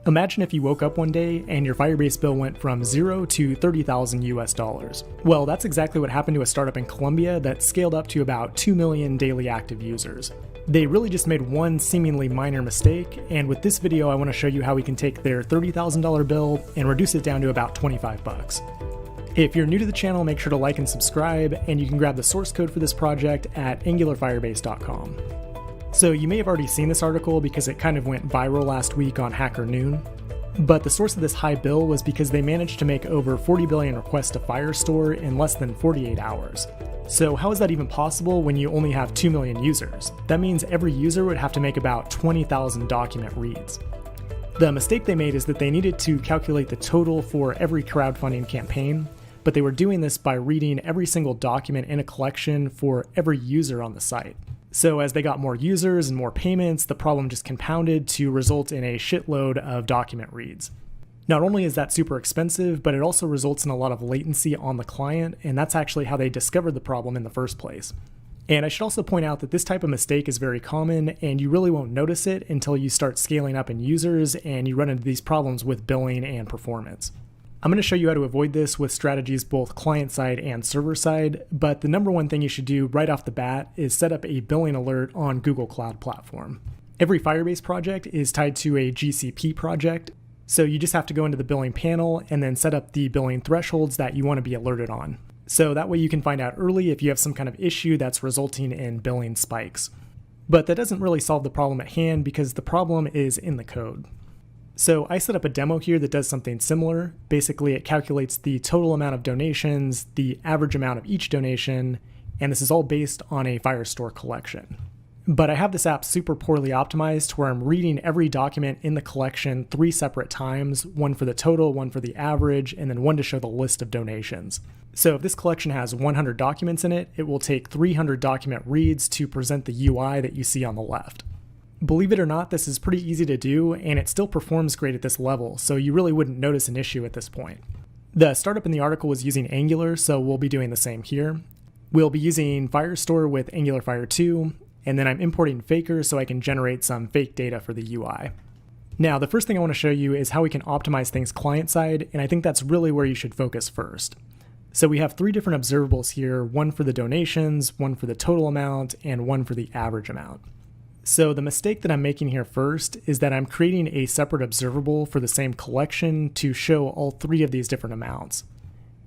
Imagine if you woke up one day and your Firebase bill went from $0 to $30,000. Well, that's exactly what happened to a startup in Colombia that scaled up to about 2 million daily active users. They really just made one seemingly minor mistake, and with this video I want to show you how we can take their $30,000 bill and reduce it down to about 25 bucks. If you're new to the channel, make sure to like and subscribe, and you can grab the source code for this project at angularfirebase.com. So you may have already seen this article because it kind of went viral last week on Hacker Noon, but the source of this high bill was because they managed to make over 40 billion requests to Firestore in less than 48 hours. So how is that even possible when you only have 2 million users? That means every user would have to make about 20,000 document reads. The mistake they made is that they needed to calculate the total for every crowdfunding campaign, but they were doing this by reading every single document in a collection for every user on the site. So as they got more users and more payments, the problem just compounded to result in a shitload of document reads. Not only is that super expensive, but it also results in a lot of latency on the client, and that's actually how they discovered the problem in the first place. And I should also point out that this type of mistake is very common, and you really won't notice it until you start scaling up in users and you run into these problems with billing and performance. I'm going to show you how to avoid this with strategies both client-side and server-side, but the number one thing you should do right off the bat is set up a billing alert on Google Cloud Platform. Every Firebase project is tied to a GCP project, so you just have to go into the billing panel and then set up the billing thresholds that you want to be alerted on. So that way you can find out early if you have some kind of issue that's resulting in billing spikes. But that doesn't really solve the problem at hand because the problem is in the code. So I set up a demo here that does something similar. Basically, it calculates the total amount of donations, the average amount of each donation, and this is all based on a Firestore collection. But I have this app super poorly optimized to where I'm reading every document in the collection 3 separate times, one for the total, one for the average, and then one to show the list of donations. So if this collection has 100 documents in it, it will take 300 document reads to present the UI that you see on the left. Believe it or not, this is pretty easy to do, and it still performs great at this level, so you really wouldn't notice an issue at this point. The startup in the article was using Angular, so we'll be doing the same here. We'll be using Firestore with Angular Fire 2, and then I'm importing Faker so I can generate some fake data for the UI. Now, the first thing I want to show you is how we can optimize things client-side, and I think that's really where you should focus first. So we have 3 different observables here, one for the donations, one for the total amount, and one for the average amount. So the mistake that I'm making here first is that I'm creating a separate observable for the same collection to show all 3 of these different amounts.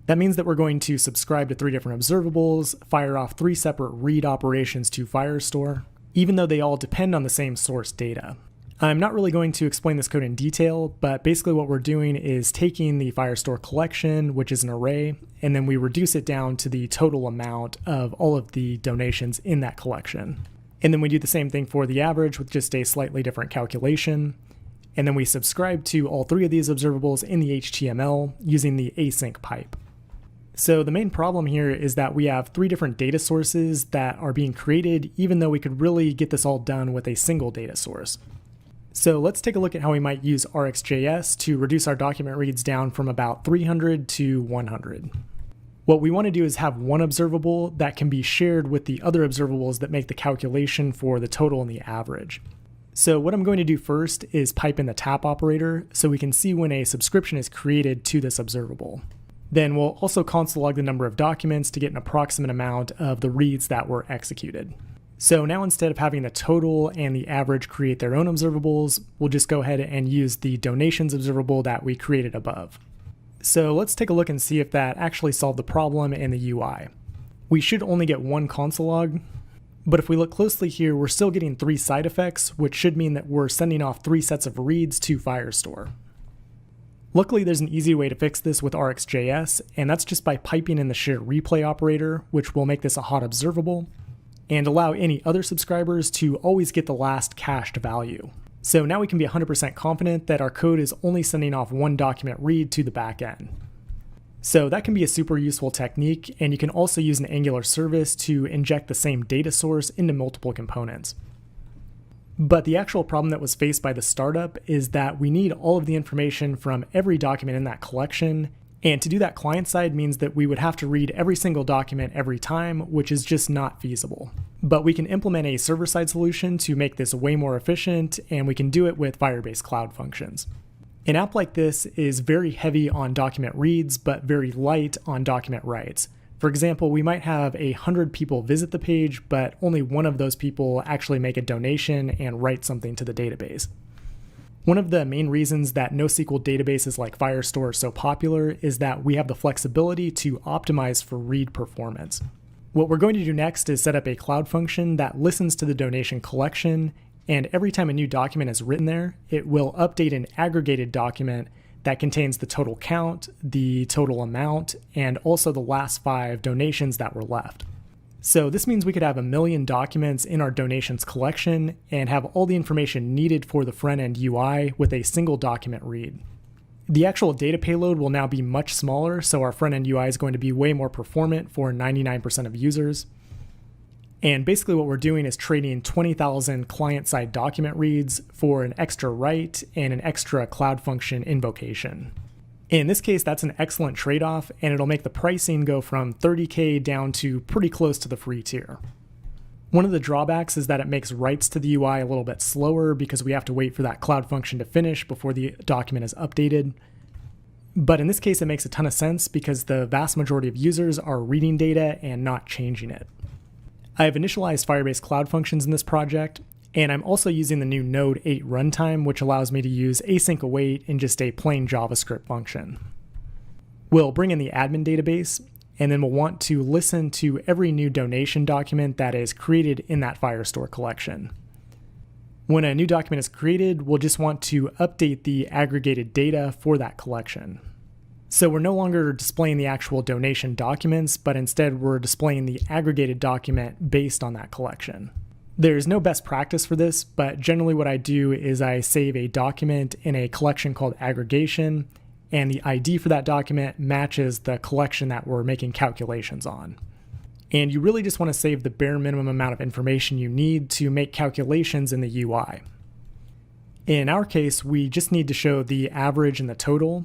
That means that we're going to subscribe to 3 different observables, fire off 3 separate read operations to Firestore, even though they all depend on the same source data. I'm not really going to explain this code in detail, but basically what we're doing is taking the Firestore collection, which is an array, and then we reduce it down to the total amount of all of the donations in that collection. And then we do the same thing for the average with just a slightly different calculation. And then we subscribe to all 3 of these observables in the HTML using the async pipe. So the main problem here is that we have 3 different data sources that are being created, even though we could really get this all done with a single data source. So let's take a look at how we might use RxJS to reduce our document reads down from about 300 to 100. What we want to do is have one observable that can be shared with the other observables that make the calculation for the total and the average. So what I'm going to do first is pipe in the tap operator so we can see when a subscription is created to this observable. Then we'll also console log the number of documents to get an approximate amount of the reads that were executed. So now instead of having the total and the average create their own observables, we'll just go ahead and use the donations observable that we created above. So let's take a look and see if that actually solved the problem in the UI. We should only get 1 console log, but if we look closely here, we're still getting 3 side effects, which should mean that we're sending off 3 sets of reads to Firestore. Luckily, there's an easy way to fix this with RxJS, and that's just by piping in the shared replay operator, which will make this a hot observable, and allow any other subscribers to always get the last cached value. So now we can be 100% confident that our code is only sending off 1 document read to the backend. So that can be a super useful technique, and you can also use an Angular service to inject the same data source into multiple components. But the actual problem that was faced by the startup is that we need all of the information from every document in that collection, and to do that client-side means that we would have to read every single document every time, which is just not feasible. But we can implement a server-side solution to make this way more efficient, and we can do it with Firebase Cloud Functions. An app like this is very heavy on document reads, but very light on document writes. For example, we might have 100 people visit the page, but only one of those people actually make a donation and write something to the database. One of the main reasons that NoSQL databases like Firestore are so popular is that we have the flexibility to optimize for read performance. What we're going to do next is set up a cloud function that listens to the donation collection, and every time a new document is written there, it will update an aggregated document that contains the total count, the total amount, and also the last 5 donations that were left. So this means we could have 1 million documents in our donations collection and have all the information needed for the front-end UI with a single document read. The actual data payload will now be much smaller, so our front-end UI is going to be way more performant for 99% of users. And basically what we're doing is trading 20,000 client-side document reads for an extra write and an extra cloud function invocation. In this case, that's an excellent trade-off, and it'll make the pricing go from $30K down to pretty close to the free tier. One of the drawbacks is that it makes writes to the UI a little bit slower because we have to wait for that cloud function to finish before the document is updated. But in this case, it makes a ton of sense because the vast majority of users are reading data and not changing it. I have initialized Firebase Cloud Functions in this project, and I'm also using the new Node 8 runtime, which allows me to use async await in just a plain JavaScript function. We'll bring in the admin database, and then we'll want to listen to every new donation document that is created in that Firestore collection. When a new document is created, we'll just want to update the aggregated data for that collection. So we're no longer displaying the actual donation documents, but instead we're displaying the aggregated document based on that collection. There's no best practice for this, but generally what I do is I save a document in a collection called aggregation, and the ID for that document matches the collection that we're making calculations on. And you really just want to save the bare minimum amount of information you need to make calculations in the UI. In our case, we just need to show the average and the total.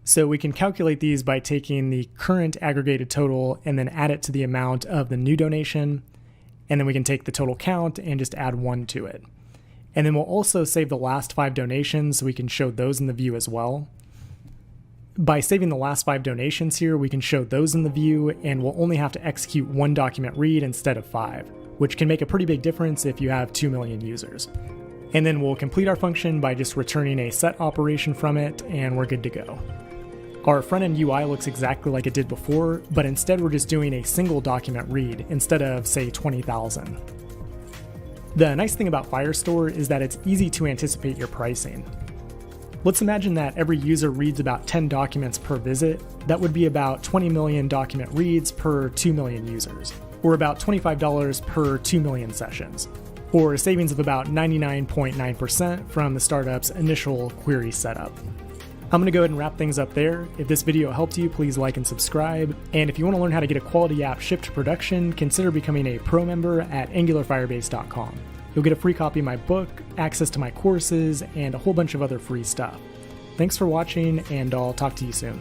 So we can calculate these by taking the current aggregated total and then add it to the amount of the new donation. And then we can take the total count and just add 1 to it. And then we'll also save the last 5 donations so we can show those in the view as well. By saving the last 5 donations here, we can show those in the view, and we'll only have to execute 1 document read instead of 5, which can make a pretty big difference if you have 2 million users. And then we'll complete our function by just returning a set operation from it, and we're good to go. Our front-end UI looks exactly like it did before, but instead we're just doing a single document read instead of, say, 20,000. The nice thing about Firestore is that it's easy to anticipate your pricing. Let's imagine that every user reads about 10 documents per visit. That would be about 20 million document reads per 2 million users, or about $25 per 2 million sessions, or a savings of about 99.9% from the startup's initial query setup. I'm going to go ahead and wrap things up there. If this video helped you, please like and subscribe. And if you want to learn how to get a quality app shipped to production, consider becoming a pro member at angularfirebase.com. You'll get a free copy of my book, access to my courses, and a whole bunch of other free stuff. Thanks for watching, and I'll talk to you soon.